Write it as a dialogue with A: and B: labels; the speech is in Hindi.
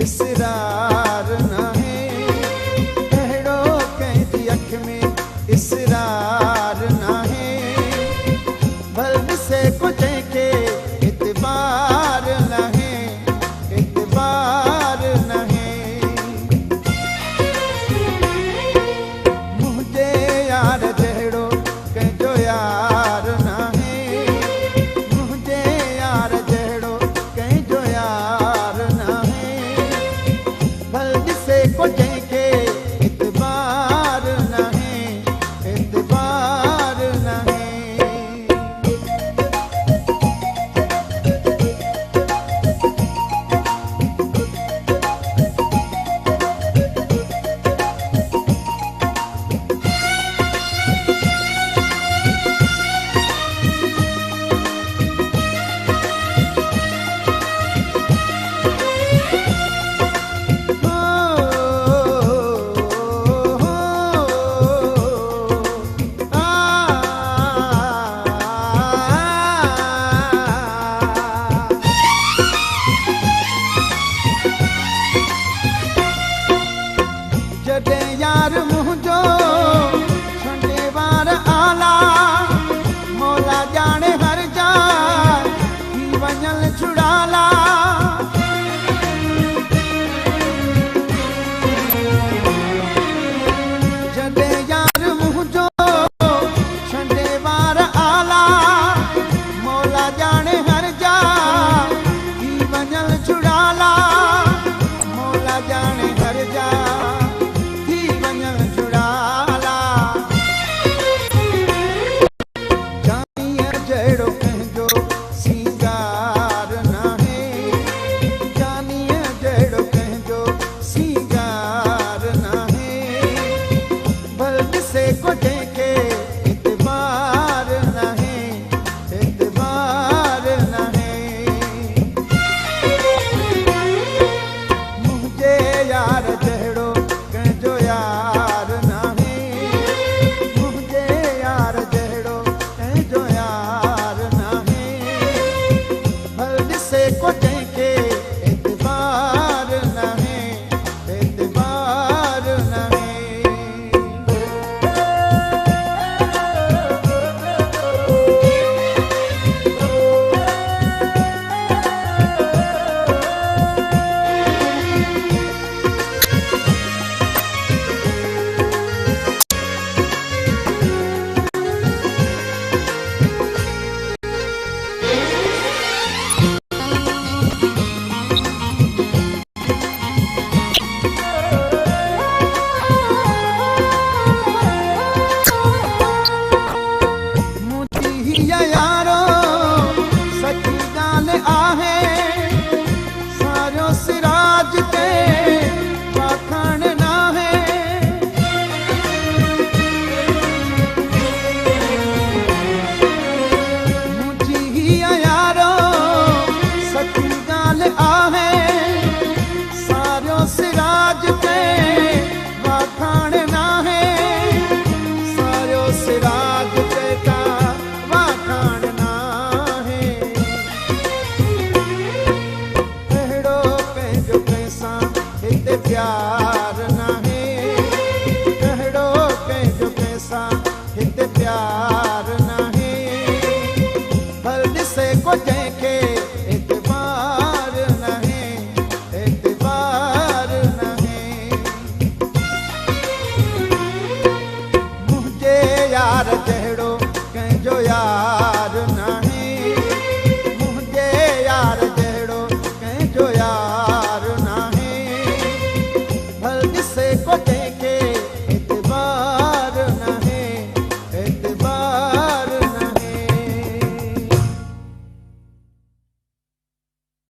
A: इसरार नाहे, अहिड़ो कंहिंजी अख में इसरार नाहे, भल ॾिसे को जंहिंखे एतबार नाहे, एतबार नाहे। मुंहिंजे यार जहिड़ो कंहिंजो यार नाहे, मुंहिंजे यार जहिड़ो कंहिंजो यार नाहे, भल ॾिसे को जंहिंखे एतबार नाहे, एतबार नाहे। जॾहिं यार मुंहिंजो छंडे वार आला, मौला ॼाणे हर जाइ थी वञल छुड़ाला। जॾहिं यार मुंहिंजो छंडे वार आला, मौला ॼाणे हर जाइ थी वञल छुड़ाला, मौला ॼाणे हर जाइ थी वञल छुड़ाला। जानीअ जहिड़ो कंहिंजो सींगार नाहे, जानीअ जहिड़ो कंहिंजो सींगार नाहे, भल ॾिसे को जंहिंखे एतबार नाहे, एतबार नाहे। मुंहिंजे यार जहिड़ो कंहिंजो यार नाहे, मुंहिंजे यार जहिड़ो कंहिंजो यार नाहे, भल ॾिसे को जंहिंखे एतबार नाहे, एतबार नाहे। मुंहिंजी हीअ यारो सची ॻाल्हि आहे, सारियो सिराज ते